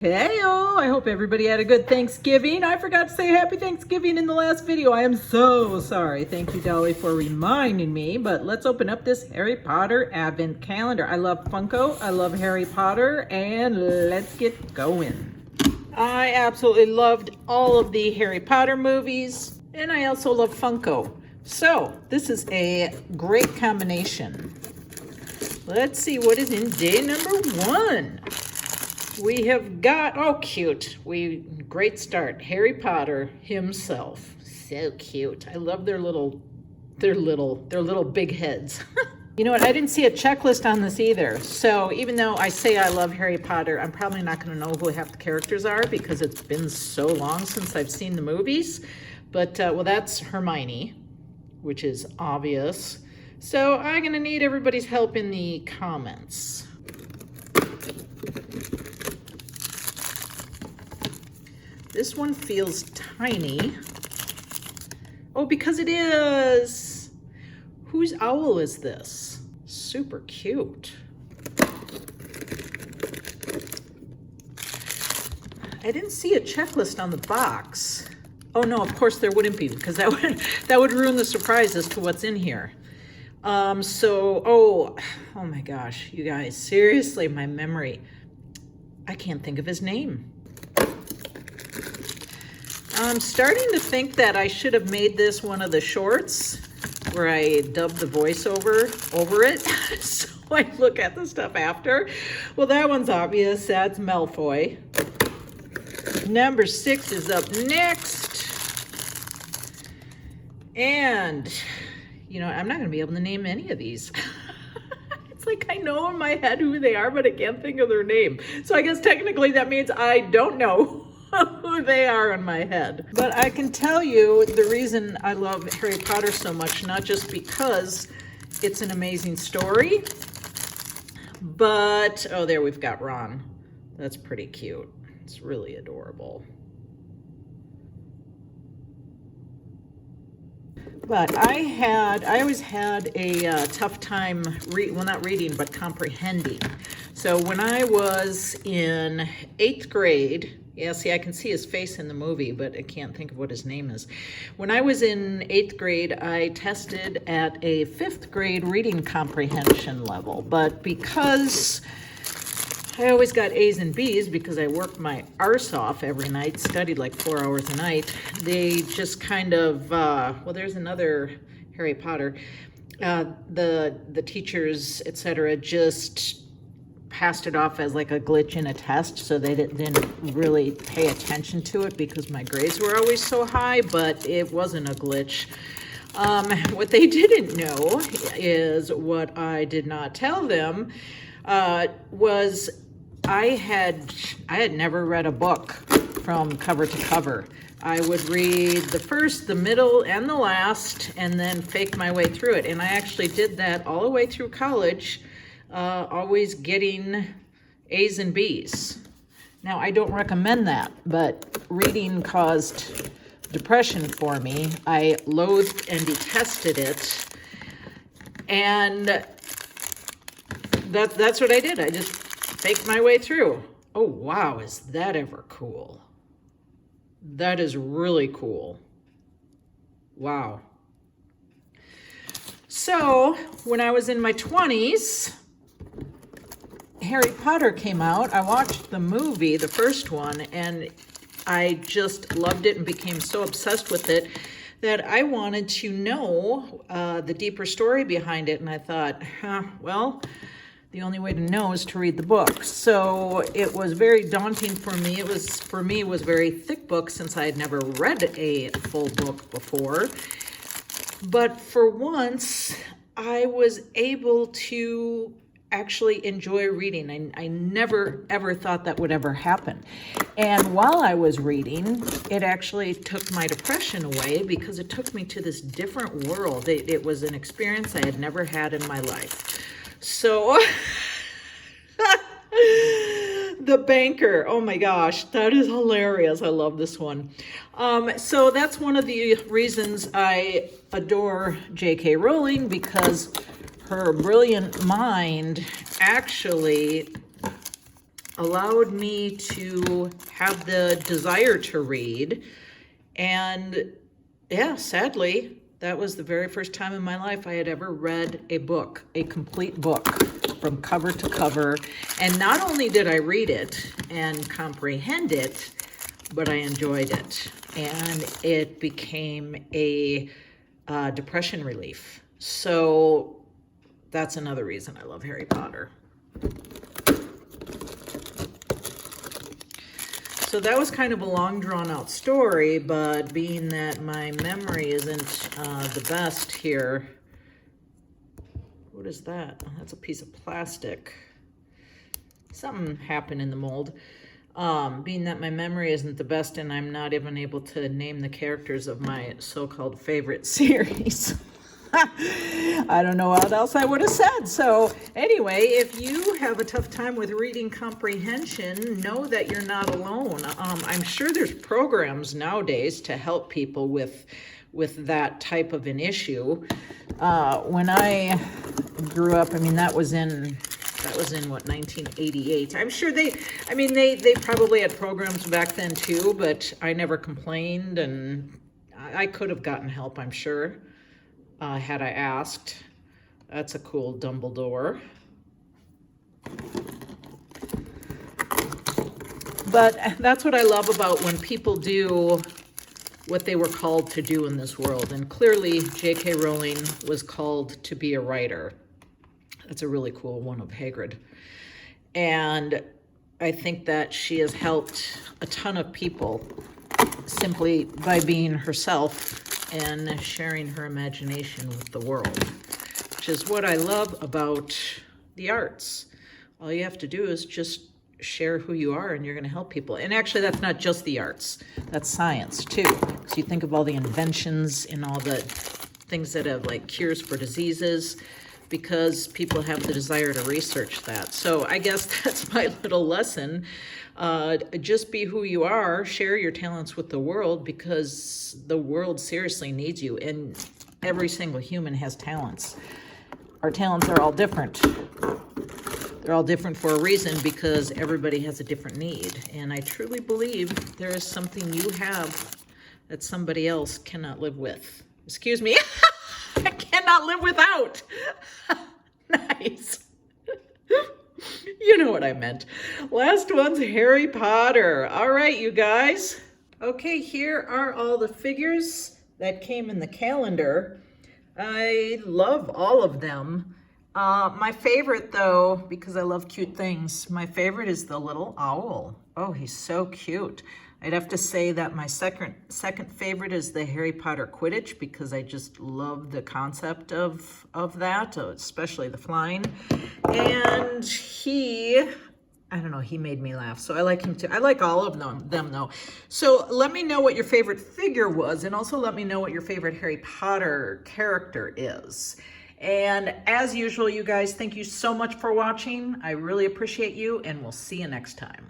Heyo! I hope everybody had a good Thanksgiving. I forgot to say Happy Thanksgiving in the last video. I am so sorry. Thank you, Dolly, for reminding me. But let's open up this Harry Potter Advent Calendar. I love Funko. I love Harry Potter. And let's get going. I absolutely loved all of the Harry Potter movies. And I also love Funko. So this is a great combination. Let's see what is in day number 1. We have got, oh cute, great start, Harry Potter himself. So cute. I love their little big heads. You know what, I didn't see a checklist on this either. So even though I say I love Harry Potter, I'm probably not going to know who half the characters are because it's been so long since I've seen the movies. But, well, that's Hermione, which is obvious. So I'm going to need everybody's help in the comments. This one feels tiny. Oh, because it is. Whose owl is this? Super cute. I didn't see a checklist on the box. Oh no, of course there wouldn't be because that would ruin the surprise as to what's in here. Oh my gosh, you guys, seriously, my memory. I can't think of his name. I'm starting to think that I should have made this one of the shorts where I dubbed the voiceover over it so I look at the stuff after. Well, that one's obvious. That's Malfoy. Number 6 is up next. And, you know, I'm not going to be able to name any of these. It's like I know in my head who they are, but I can't think of their name. So I guess technically that means I don't know who they are in my head. But I can tell you the reason I love Harry Potter so much, not just because it's an amazing story, but, oh, there we've got Ron. That's pretty cute. It's really adorable. But I always had a tough time, not reading, but comprehending. So when I was in 8th grade, yeah, see, I can see his face in the movie, but I can't think of what his name is. When I was in 8th grade, I tested at a 5th grade reading comprehension level. But because I always got A's and B's because I worked my arse off every night, studied like 4 hours a night, they just kind of, well, there's another Harry Potter. The teachers, etc., just passed it off as like a glitch in a test, so they didn't really pay attention to it because my grades were always so high, but it wasn't a glitch. What they didn't know is what I did not tell them was I had never read a book from cover to cover. I would read the first, the middle, and the last, and then fake my way through it. And I actually did that all the way through college, always getting A's and B's. Now, I don't recommend that, but reading caused depression for me. I loathed and detested it. And that's what I did. I just faked my way through. Oh, wow, is that ever cool? That is really cool. Wow. So, when I was in my 20s, Harry Potter came out. I watched the movie, the first one, and I just loved it and became so obsessed with it that I wanted to know the deeper story behind it. And I thought, well, the only way to know is to read the book. So it was very daunting for me. It was a very thick book since I had never read a full book before. But for once, I was able to actually enjoy reading. I never, ever thought that would ever happen. And while I was reading, it actually took my depression away because it took me to this different world. It was an experience I had never had in my life. So, The Banker, oh my gosh, that is hilarious. I love this one. So that's one of the reasons I adore J.K. Rowling, because her brilliant mind actually allowed me to have the desire to read. And yeah, sadly, that was the very first time in my life I had ever read a book, a complete book from cover to cover. And not only did I read it and comprehend it, but I enjoyed it. And it became a depression relief. So that's another reason I love Harry Potter. So that was kind of a long drawn out story, but being that my memory isn't the best here, what is that? Oh, that's a piece of plastic. Something happened in the mold. Being that my memory isn't the best and I'm not even able to name the characters of my so-called favorite series. I don't know what else I would have said. So anyway, if you have a tough time with reading comprehension, know that you're not alone. I'm sure there's programs nowadays to help people with that type of an issue. When I grew up, I mean, that was in what, 1988. I'm sure they probably had programs back then too, but I never complained, and I could have gotten help, I'm sure. Had I asked. That's a cool Dumbledore. But that's what I love about when people do what they were called to do in this world. And clearly, J.K. Rowling was called to be a writer. That's a really cool one of Hagrid. And I think that she has helped a ton of people simply by being herself and sharing her imagination with the world, which is what I love about the arts. All you have to do is just share who you are and you're going to help people. And actually, that's not just the arts, that's science too. So you think of all the inventions and all the things that have like cures for diseases, because people have the desire to research that. So I guess that's my little lesson. Just be who you are, share your talents with the world, because the world seriously needs you, and every single human has talents. Our talents are all different. They're all different for a reason, because everybody has a different need. And I truly believe there is something you have that somebody else cannot live with. Excuse me. I cannot live without. Nice. You know what I meant. Last one's Harry Potter. All right, you guys. Okay, here are all the figures that came in the calendar. I love all of them. My favorite, though, because I love cute things, my favorite is the little owl. Oh, he's so cute. I'd have to say that my second favorite is the Harry Potter Quidditch, because I just love the concept of that, especially the flying. And I don't know, he made me laugh, so I like him too. I like all of them though. So let me know what your favorite figure was, and also let me know what your favorite Harry Potter character is. And as usual, you guys, thank you so much for watching. I really appreciate you, and we'll see you next time.